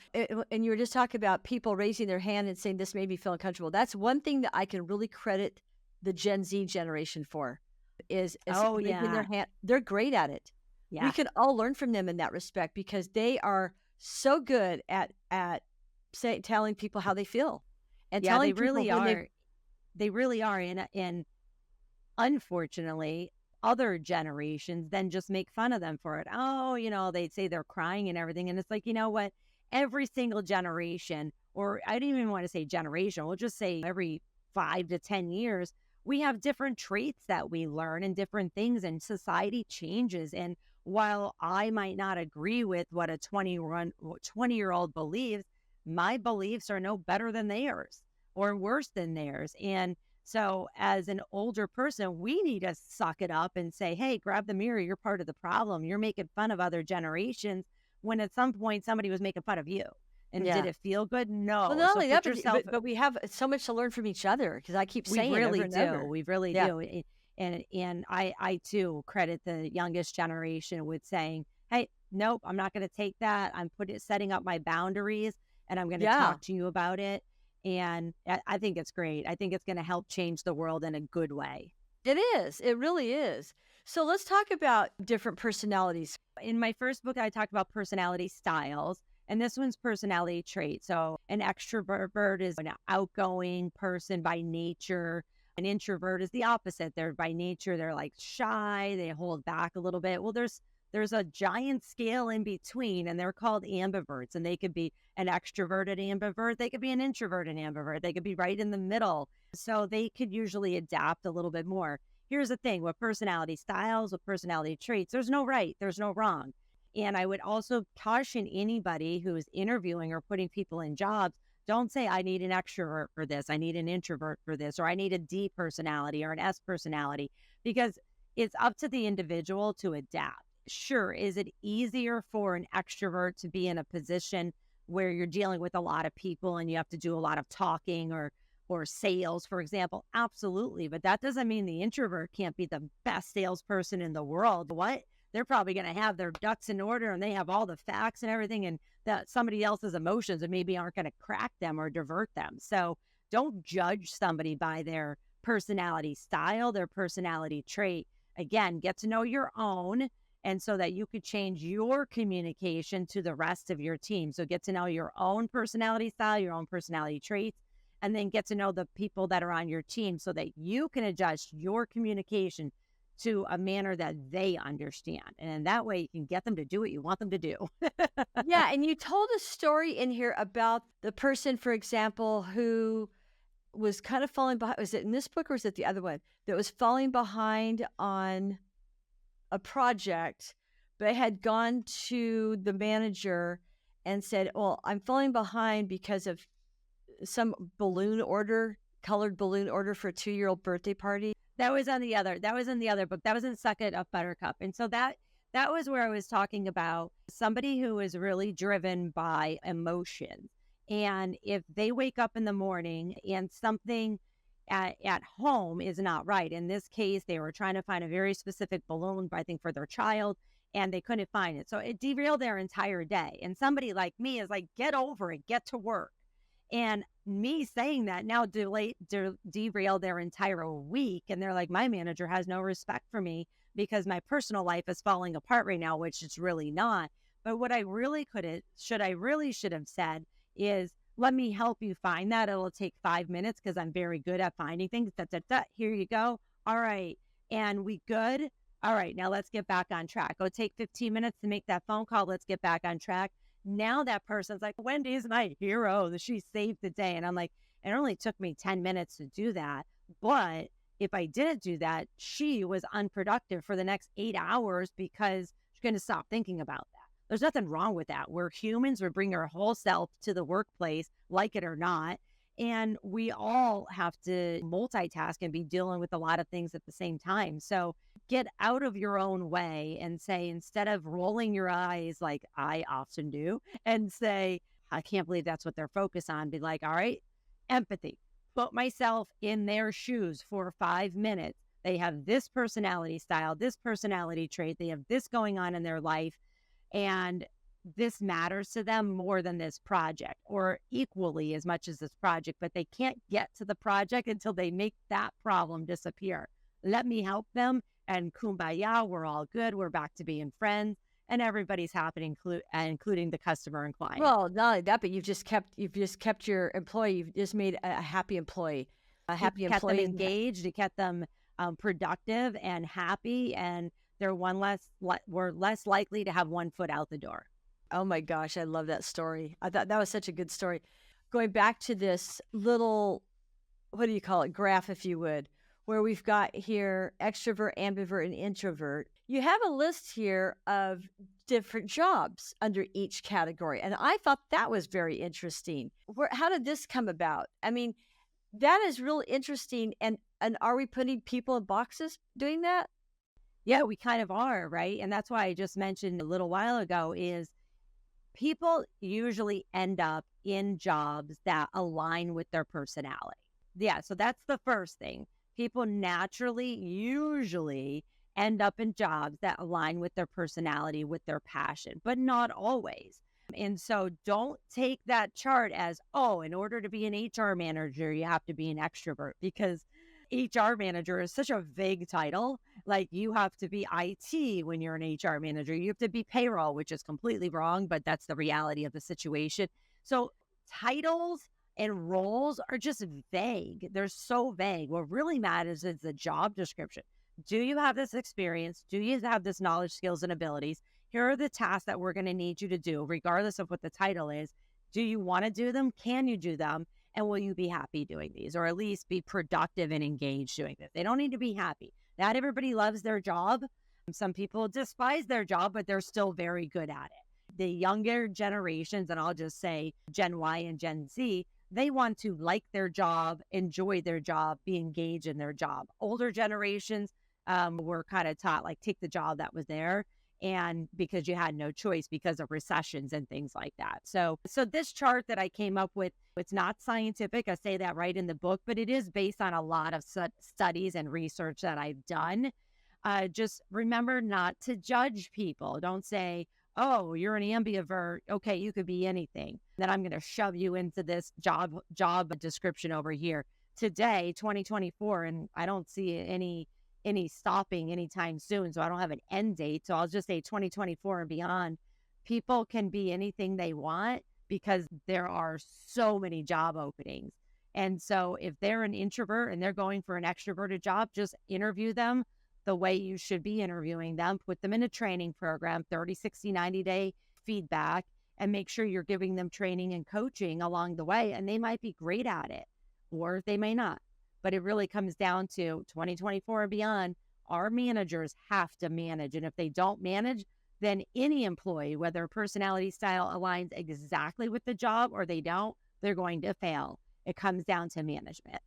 and you were just talking about people raising their hand and saying this made me feel uncomfortable. That's one thing that I can really credit the Gen Z generation for, is Oh, raising their yeah. hand. They're great at it. We Yeah. can all learn from them in that respect because they are so good at telling people how they feel and Yeah, telling they people really when they are. They really are. And unfortunately, other generations then just make fun of them for it. Oh, they'd say they're crying and everything. And it's like, you know what? Every single generation, or I don't even want to say generation, we'll just say every 5 to 10 years, we have different traits that we learn and different things, and society changes. And while I might not agree with what a 20-year-old believes, my beliefs are no better than theirs or worse than theirs. And so, as an older person, we need to suck it up and say, hey, grab the mirror. You're part of the problem. You're making fun of other generations when at some point somebody was making fun of you. And did yeah. it feel good? Well, No. not So only that, put yourself, but we have so much to learn from each other because I keep we saying it over really and do. over. We really Yeah. do. And I too credit the youngest generation with saying, hey, nope, I'm not going to take that. Setting up my boundaries, and I'm going to Yeah. talk to you about it. And I think it's great. I think it's going to help change the world in a good way. It is. It really is. So let's talk about different personalities. In my first book, I talked about personality styles, and this one's personality traits. So, an extrovert is an outgoing person by nature. An introvert is the opposite. They're by nature, they're like shy, they hold back a little bit. Well, there's a giant scale in between, and they're called ambiverts. And they could be an extroverted ambivert, they could be an introverted ambivert, they could be right in the middle. So, they could usually adapt a little bit more. Here's the thing with personality styles, with personality traits, there's no right, there's no wrong. And I would also caution anybody who is interviewing or putting people in jobs, don't say, I need an extrovert for this, I need an introvert for this, or I need a D personality or an S personality, because it's up to the individual to adapt. Sure, is it easier for an extrovert to be in a position where you're dealing with a lot of people and you have to do a lot of talking or sales, for example? Absolutely. But that doesn't mean the introvert can't be the best salesperson in the world. What? They're probably going to have their ducks in order and they have all the facts and everything, and that somebody else's emotions and maybe aren't going to crack them or divert them. So don't judge somebody by their personality style, their personality trait. Again, get to know your own, and so that you could change your communication to the rest of your team. So get to know your own personality style, your own personality traits, and then get to know the people that are on your team so that you can adjust your communication to a manner that they understand. And that way you can get them to do what you want them to do. Yeah. And you told a story in here about the person, for example, who was kind of falling behind. Was it in this book or was it the other one that was falling behind on a project, but had gone to the manager and said, well, I'm falling behind because of some colored balloon order for a 2-year-old birthday party. That was in the other book. That was in Suck It Up, Buttercup. And so that was where I was talking about somebody who is really driven by emotion. And if they wake up in the morning and something at home is not right, in this case, they were trying to find a very specific balloon, I think, for their child, and they couldn't find it. So it derailed their entire day. And somebody like me is like, get over it, get to work. And me saying that now derail their entire week. And they're like, my manager has no respect for me because my personal life is falling apart right now, which it's really not. But what I really should have said is, let me help you find that. It'll take 5 minutes because I'm very good at finding things. Da, da, da. Here you go. All right. And we good? All right. Now let's get back on track. Go take 15 minutes to make that phone call. Let's get back on track. Now that person's like, Wendy's my hero. She saved the day. And I'm like, it only took me 10 minutes to do that. But if I didn't do that, she was unproductive for the next 8 hours because she's going to stop thinking about that. There's nothing wrong with that. We're humans. We bring our whole self to the workplace, like it or not. And we all have to multitask and be dealing with a lot of things at the same time. So get out of your own way and say, instead of rolling your eyes like I often do and say, I can't believe that's what they're focused on, be like, all right, empathy. Put myself in their shoes for 5 minutes. They have this personality style, this personality trait. They have this going on in their life. And this matters to them more than this project, or equally as much as this project, but they can't get to the project until they make that problem disappear. Let me help them, and kumbaya, we're all good. We're back to being friends, and everybody's happy, including the customer and client. Well, not only that, but you've just kept your employee. You've just made a happy employee, Kept them engaged. It kept them productive and happy, and we're less likely to have one foot out the door. Oh my gosh, I love that story. I thought that was such a good story. Going back to this little, what do you call it, graph, if you would, where we've got here extrovert, ambivert, and introvert. You have a list here of different jobs under each category. And I thought that was very interesting. How did this come about? I mean, that is really interesting. And are we putting people in boxes doing that? Yeah, we kind of are, right? And that's why I just mentioned a little while ago is people usually end up in jobs that align with their personality. Yeah, so that's the first thing. People naturally, usually end up in jobs that align with their personality, with their passion, but not always. And so don't take that chart as, oh, in order to be an HR manager, you have to be an extrovert, because HR manager is such a vague title. Like, you have to be IT when you're an HR manager. You have to be payroll, which is completely wrong, but that's the reality of the situation. So titles and roles are just vague. They're so vague. What really matters is the job description. Do you have this experience? Do you have this knowledge, skills, and abilities? Here are the tasks that we're going to need you to do, regardless of what the title is. Do you want to do them? Can you do them? And will you be happy doing these, or at least be productive and engaged doing this? They don't need to be happy. Not everybody loves their job. Some people despise their job, but they're still very good at it. The younger generations, and I'll just say Gen Y and Gen Z, they want to like their job, enjoy their job, be engaged in their job. Older generations were kind of taught, like, take the job that was there, and because you had no choice because of recessions and things like that. So this chart that I came up with, it's not scientific. I say that right in the book, but it is based on a lot of studies and research that I've done. Just remember not to judge people. Don't say, oh, you're an ambivert. Okay, you could be anything. Then I'm going to shove you into this job description over here. Today, 2024, and I don't see any stopping anytime soon. So I don't have an end date. So I'll just say 2024 and beyond. People can be anything they want because there are so many job openings. And so if they're an introvert and they're going for an extroverted job, just interview them the way you should be interviewing them. Put them in a training program, 30, 60, 90-day feedback, and make sure you're giving them training and coaching along the way. And they might be great at it, or they may not. But it really comes down to 2024 and beyond. Our managers have to manage. And if they don't manage, then any employee, whether personality style aligns exactly with the job or they don't, they're going to fail. It comes down to management.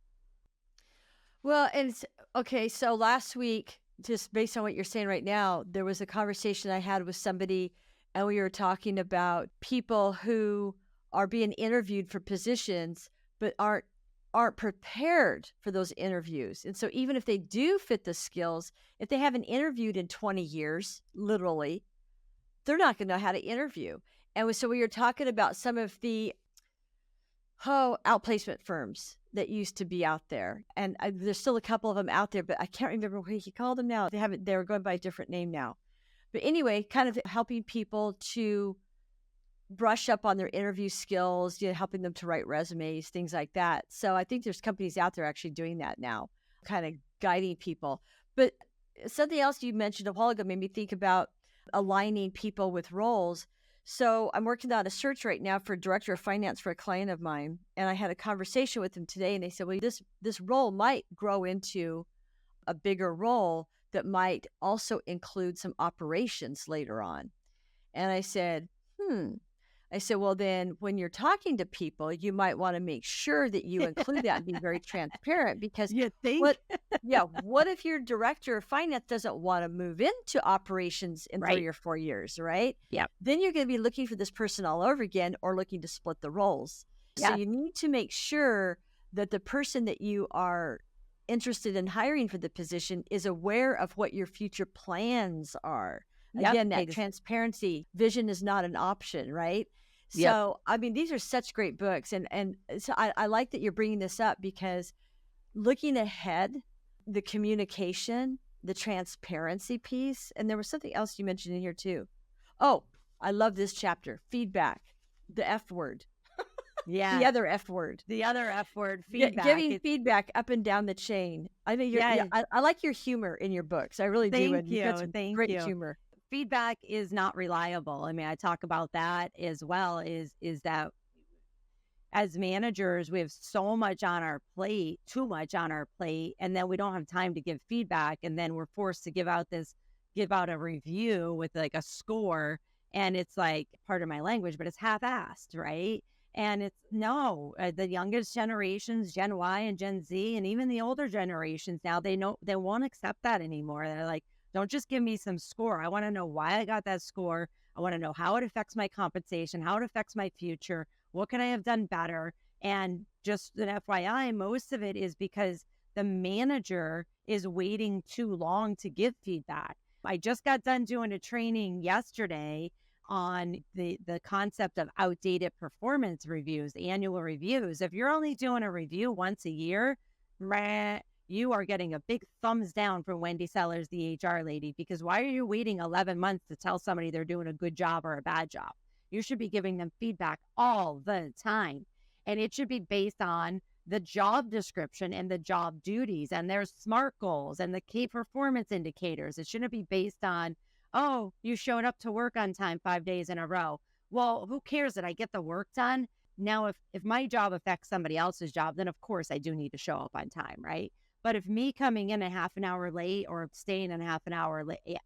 Well, and okay, so last week just based on what you're saying right now, there was a conversation I had with somebody, and we were talking about people who are being interviewed for positions, but aren't prepared for those interviews. And so even if they do fit the skills, if they haven't interviewed in 20 years, literally, they're not going to know how to interview. And so we were talking about some of the outplacement firms that used to be out there. And there's still a couple of them out there, but I can't remember what he called them now. They're going by a different name now. But anyway, kind of helping people to brush up on their interview skills, helping them to write resumes, things like that. So I think there's companies out there actually doing that now, kind of guiding people. But something else you mentioned a while ago made me think about aligning people with roles. So I'm working on a search right now for director of finance for a client of mine. And I had a conversation with them today, and they said, well, this role might grow into a bigger role that might also include some operations later on. And I said, well, then when you're talking to people, you might want to make sure that you include that and be very transparent, because You think? what if your director of finance doesn't want to move into operations in Right. 3 or 4 years, right? Yep. Then you're going to be looking for this person all over again, or looking to split the roles. So Yeah. you need to make sure that the person that you are interested in hiring for the position is aware of what your future plans are. Yep. Again, that transparency, vision is not an option, right? Yep. So, I mean, these are such great books. And so I like that you're bringing this up, because looking ahead, the communication, the transparency piece, and there was something else you mentioned in here too. Oh, I love this chapter, feedback, the F word. Yeah. The other F word. The other F word, feedback. Giving feedback up and down the chain. I know I like your humor in your books. I really do. Thank You've got you. some Thank great you. humor. Feedback is not reliable. I mean, I talk about that as well, is that as managers, we have so much on our plate, too much on our plate, and then we don't have time to give feedback. And then we're forced to give out a review with like a score. And it's like, pardon my language, but it's half-assed, right? And it's the youngest generations, Gen Y and Gen Z, and even the older generations now, they won't accept that anymore. They're like, don't just give me some score. I want to know why I got that score. I want to know how it affects my compensation, how it affects my future. What can I have done better? And just an FYI, most of it is because the manager is waiting too long to give feedback. I just got done doing a training yesterday on the concept of outdated performance reviews, annual reviews. If you're only doing a review once a year, you are getting a big thumbs down from Wendy Sellers, the HR lady, because why are you waiting 11 months to tell somebody they're doing a good job or a bad job? You should be giving them feedback all the time. And it should be based on the job description and the job duties and their SMART goals and the key performance indicators. It shouldn't be based on, oh, you showed up to work on time 5 days in a row. Well, who cares that I get the work done? Now, if my job affects somebody else's job, then of course I do need to show up on time, right? But if me coming in a half an hour late or staying in a half an hour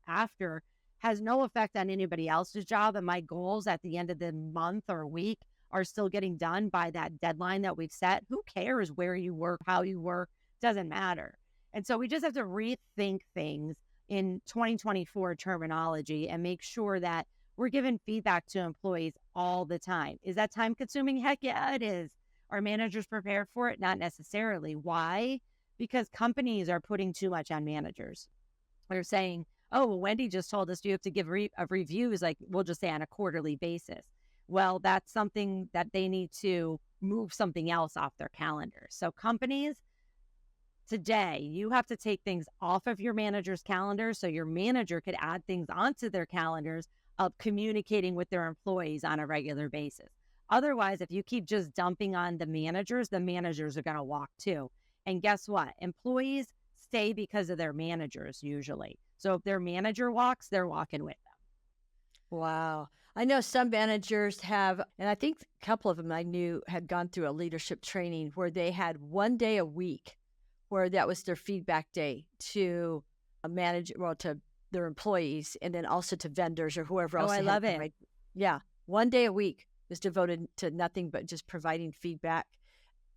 after has no effect on anybody else's job, and my goals at the end of the month or week are still getting done by that deadline that we've set, who cares where you work, how you work? Doesn't matter. And so we just have to rethink things in 2024 terminology and make sure that we're giving feedback to employees all the time. Is that time consuming? Heck yeah, it is. Are managers prepared for it? Not necessarily. Why? Because companies are putting too much on managers. They're saying, oh, well, Wendy just told us you have to give reviews, like we'll just say on a quarterly basis. Well, that's something that they need to move something else off their calendar. So companies, today, you have to take things off of your manager's calendar so your manager could add things onto their calendars of communicating with their employees on a regular basis. Otherwise, if you keep just dumping on the managers are going to walk too. And guess what? Employees stay because of their managers usually. So if their manager walks, they're walking with them. Wow. I know some managers have, and I think a couple of them I knew had gone through a leadership training where they had one day a week where that was their feedback day to a manager, well, to their employees, and then also to vendors or whoever else. Oh, I love it. Right? Yeah. One day a week was devoted to nothing but just providing feedback,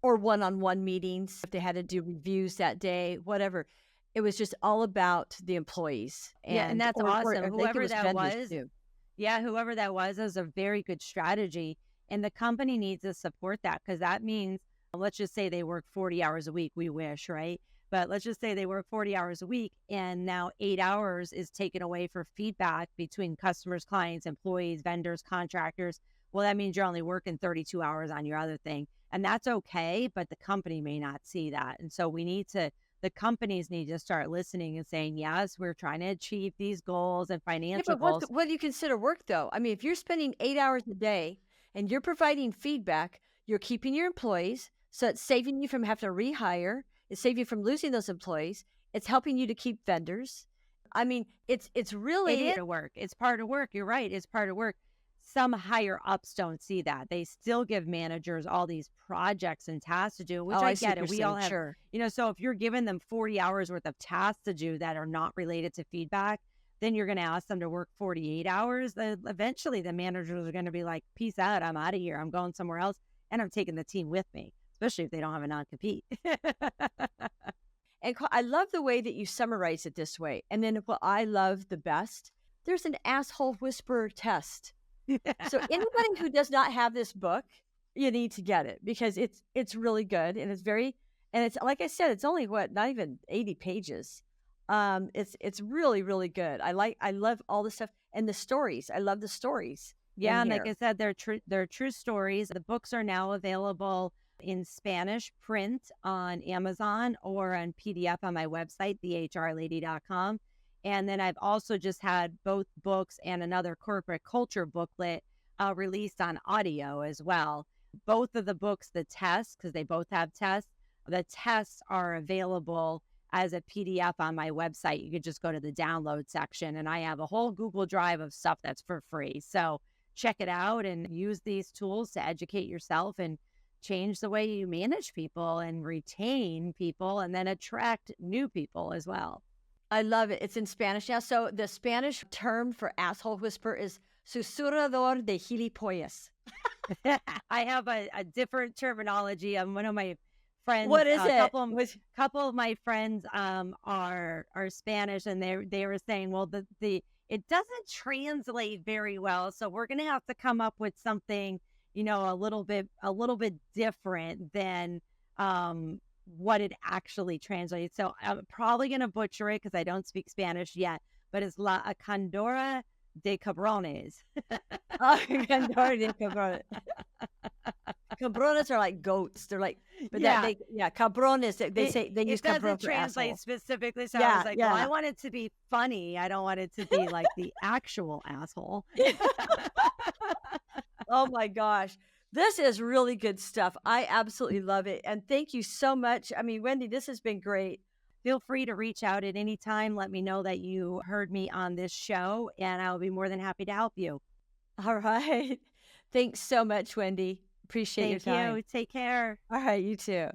or one-on-one meetings if they had to do reviews that day, whatever. It was just all about the employees, Yeah, and that's or awesome. I think it Whoever was that vendors was, too. yeah, whoever that was is a very good strategy. And the company needs to support that because that means, let's just say they work 40 hours a week. We wish, right? But let's just say they work 40 hours a week and now 8 hours is taken away for feedback between customers, clients, employees, vendors, contractors. Well, that means you're only working 32 hours on your other thing. And that's okay, but the company may not see that. And so the companies need to start listening and saying, yes, we're trying to achieve these goals and Yeah, financial but goals. what do you consider work though? I mean, if you're spending 8 hours a day and you're providing feedback, you're keeping your employees, so it's saving you from having to rehire. It's saving you from losing those employees. It's helping you to keep vendors. I mean, it's It really is a work. It's part of work. You're right. It's part of work. Some higher ups don't see that. They still give managers all these projects and tasks to do, which oh, I I see get what it. you're We all saying. have, Sure. so if you're giving them 40 hours worth of tasks to do that are not related to feedback, then you're going to ask them to work 48 hours. Eventually, the managers are going to be like, peace out. I'm out of here. I'm going somewhere else. And I'm taking the team with me, especially if they don't have a non-compete. And I love the way that you summarize it this way. And then what I love the best, there's an asshole whisperer test. So anybody who does not have this book, you need to get it because it's really good and it's like I said, it's only not even 80 pages. It's really, really good. I love all the stuff and the stories. I love the stories in Yeah, and like here. I said, they're true stories. The books are now available in Spanish print on Amazon or on PDF on my website, thehrlady.com. And then I've also just had both books and another corporate culture booklet released on audio as well. Both of the books, the tests, because they both have tests, the tests are available as a PDF on my website. You could just go to the download section, and I have a whole Google Drive of stuff that's for free. So check it out and use these tools to educate yourself and change the way you manage people and retain people and then attract new people as well. I love it. It's in Spanish now. So the Spanish term for asshole whisper is susurrador de gilipollas. I have a different terminology. One of my friends, What is a it? couple of my friends are Spanish, and they were saying, well, the it doesn't translate very well, so we're gonna have to come up with something, a little bit different than what it actually translates. So I'm probably gonna butcher it because I don't speak Spanish yet, but it's La Condora de Cabrones. Oh, Condor de cabrones. Cabrones are like goats. They're like, but Yeah. cabrones. They say they use It doesn't cabron for translate asshole. specifically. So I Yeah, was like, well, yeah. I want it to be funny. I don't want it to be like the actual asshole. Oh my gosh. This is really good stuff. I absolutely love it. And thank you so much. I mean, Wendy, this has been great. Feel free to reach out at any time. Let me know that you heard me on this show, and I'll be more than happy to help you. All right. Thanks so much, Wendy. Appreciate your Thank time. you. Take care. All right, you too.